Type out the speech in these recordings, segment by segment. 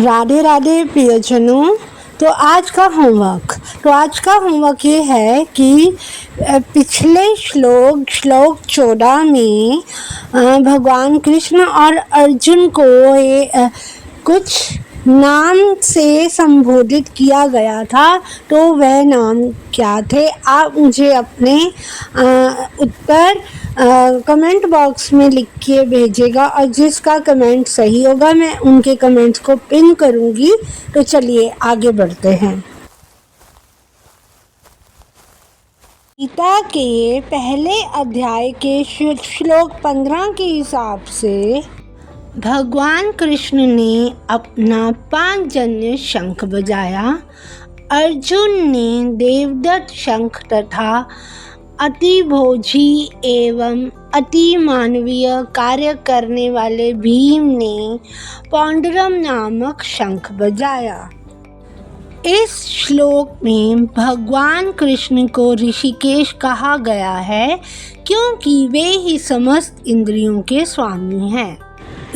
राधे राधे प्रियजनों। तो आज का होमवर्क ये है कि पिछले श्लोक 14 में भगवान कृष्ण और अर्जुन को कुछ नाम से संबोधित किया गया था। तो वह नाम क्या थे? आप मुझे अपने उत्तर कमेंट बॉक्स में लिख के भेजिएगा और जिसका कमेंट सही होगा मैं उनके कमेंट्स को पिन करूंगी। तो चलिए आगे बढ़ते हैं। गीता के पहले अध्याय के श्लोक 15 के हिसाब से भगवान कृष्ण ने अपना पांचजन्य शंख बजाया। अर्जुन ने देवदत्त शंख तथा अतिभोजी एवं अति मानवीय कार्य करने वाले भीम ने पौंड्रम नामक शंख बजाया। इस श्लोक में भगवान कृष्ण को ऋषिकेश कहा गया है क्योंकि वे ही समस्त इंद्रियों के स्वामी हैं।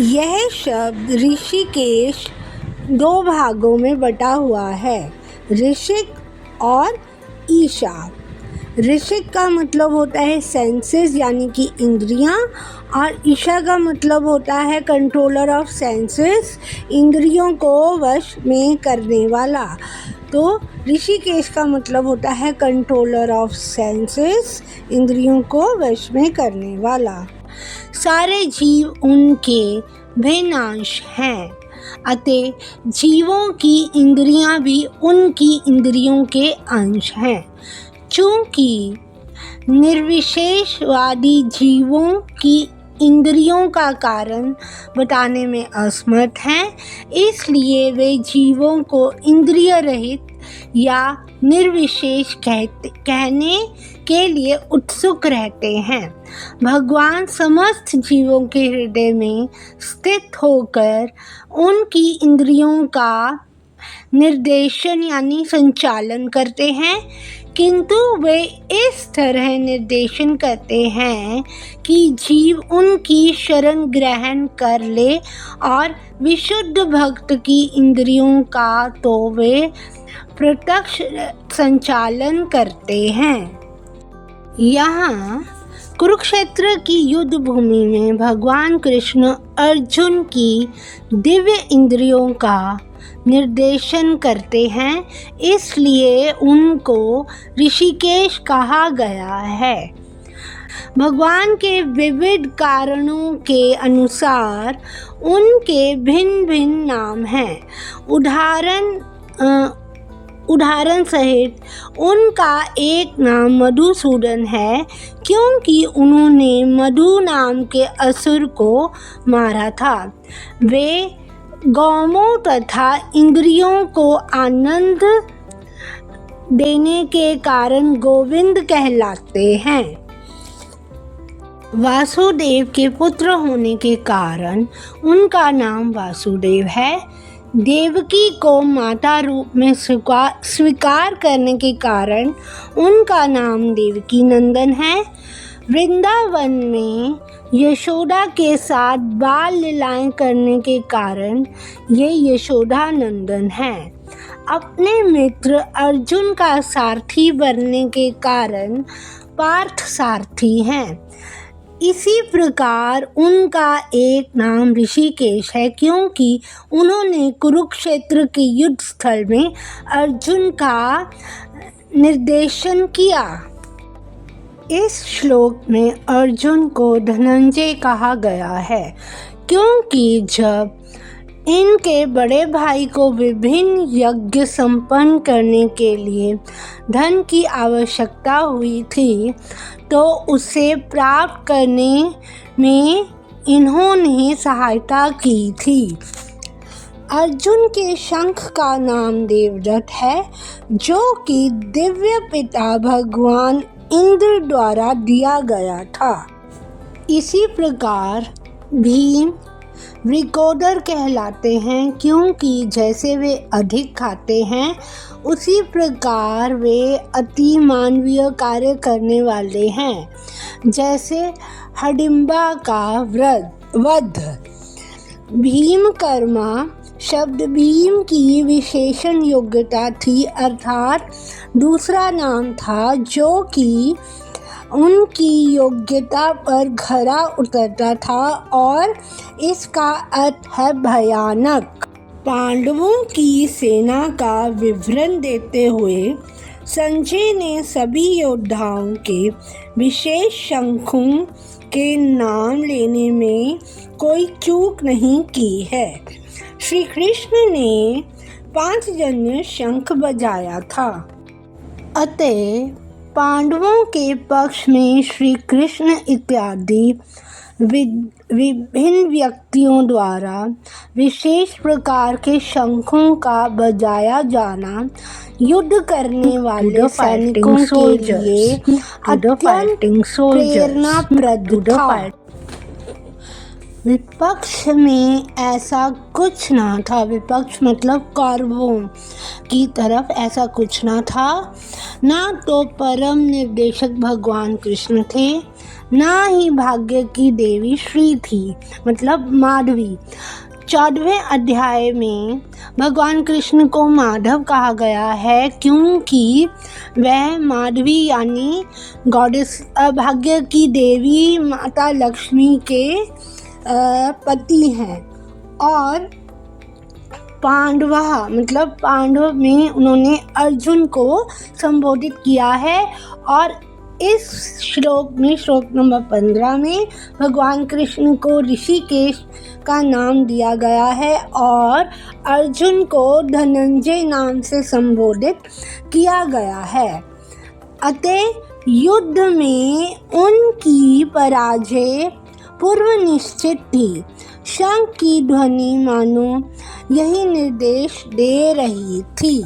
यह शब्द ऋषिकेश 2 भागों में बटा हुआ है, ऋषिक और ईशा। ऋषिक का मतलब होता है सेंसेस यानी कि इंद्रियां, और ईशा का मतलब होता है कंट्रोलर ऑफ सेंसेस, इंद्रियों को वश में करने वाला। तो ऋषिकेश का मतलब होता है कंट्रोलर ऑफ सेंसेस, इंद्रियों को वश में करने वाला। सारे जीव उनके भिन्न अंश हैं, अतः जीवों की इंद्रियां भी उनकी इंद्रियों के अंश हैं। चूँकि निर्विशेषवादी जीवों की इंद्रियों का कारण बताने में असमर्थ हैं, इसलिए वे जीवों को इंद्रिय रहित या निर्विशेष कहने के लिए उत्सुक रहते हैं। भगवान समस्त जीवों के हृदय में स्थित होकर उनकी इंद्रियों का निर्देशन यानी संचालन करते हैं, किंतु वे इस तरह निर्देशन करते हैं कि जीव उनकी शरण ग्रहण कर ले, और विशुद्ध भक्त की इंद्रियों का तो वे प्रत्यक्ष संचालन करते हैं। यहाँ कुरुक्षेत्र की युद्ध भूमि में भगवान कृष्ण अर्जुन की दिव्य इंद्रियों का निर्देशन करते हैं, इसलिए उनको ऋषिकेश कहा गया है। भगवान के विविध कारणों के अनुसार उनके भिन्न भिन्न नाम हैं। उदाहरण सहित उनका एक नाम मधुसूदन है क्योंकि उन्होंने मधु नाम के असुर को मारा था। वे गौओं तथा इंद्रियों को आनंद देने के कारण गोविंद कहलाते हैं। वासुदेव के पुत्र होने के कारण उनका नाम वासुदेव है। देवकी को माता रूप में स्वीकार करने के कारण उनका नाम देवकी नंदन है। वृंदावन में यशोदा के साथ बाल लीलाएं करने के कारण ये यशोदा नंदन है। अपने मित्र अर्जुन का सारथी बनने के कारण पार्थ सारथी हैं। इसी प्रकार उनका एक नाम ऋषिकेश है क्योंकि उन्होंने कुरुक्षेत्र के युद्ध स्थल में अर्जुन का निर्देशन किया। इस श्लोक में अर्जुन को धनंजय कहा गया है क्योंकि जब इनके बड़े भाई को विभिन्न यज्ञ संपन्न करने के लिए धन की आवश्यकता हुई थी तो उसे प्राप्त करने में इन्होंने सहायता की थी। अर्जुन के शंख का नाम देवदत्त है जो कि दिव्य पिता भगवान इंद्र द्वारा दिया गया था। इसी प्रकार भीम वृकोदर कहलाते हैं क्योंकि जैसे वे अधिक खाते हैं उसी प्रकार वे अति मानवीय कार्य करने वाले हैं, जैसे हडिम्बा का वध। भीमकर्मा शब्द भीम की विशेषण योग्यता थी, अर्थात दूसरा नाम था जो कि उनकी योग्यता पर खरा उतरता था और इसका अर्थ है भयानक। पांडवों की सेना का विवरण देते हुए संजय ने सभी योद्धाओं के विशेष शंखों के नाम लेने में कोई चूक नहीं की है। श्री कृष्ण ने 5 जन्य शंख बजाया था। अतः पांडवों के पक्ष में श्री कृष्ण इत्यादि विभिन्न व्यक्तियों द्वारा विशेष प्रकार के शंखों का बजाया जाना युद्ध करने वाले सैनिकों के लिए अत्यंत प्रेरणाप्रद था। विपक्ष में ऐसा कुछ ना था। विपक्ष मतलब कौरवों की तरफ ऐसा कुछ ना था। ना तो परम निर्देशक भगवान कृष्ण थे, ना ही भाग्य की देवी श्री थी, मतलब माधवी। 14वें अध्याय में भगवान कृष्ण को माधव कहा गया है क्योंकि वह माधवी यानी गॉडेस भाग्य की देवी माता लक्ष्मी के पति हैं। और पांडवा मतलब पांडव में उन्होंने अर्जुन को संबोधित किया है। और इस श्लोक में, श्लोक नंबर 15 में भगवान कृष्ण को ऋषिकेश का नाम दिया गया है और अर्जुन को धनंजय नाम से संबोधित किया गया है। अतः युद्ध में उनकी पराजय पूर्व निश्चित थी। शंख की ध्वनि मानो यही निर्देश दे रही थी।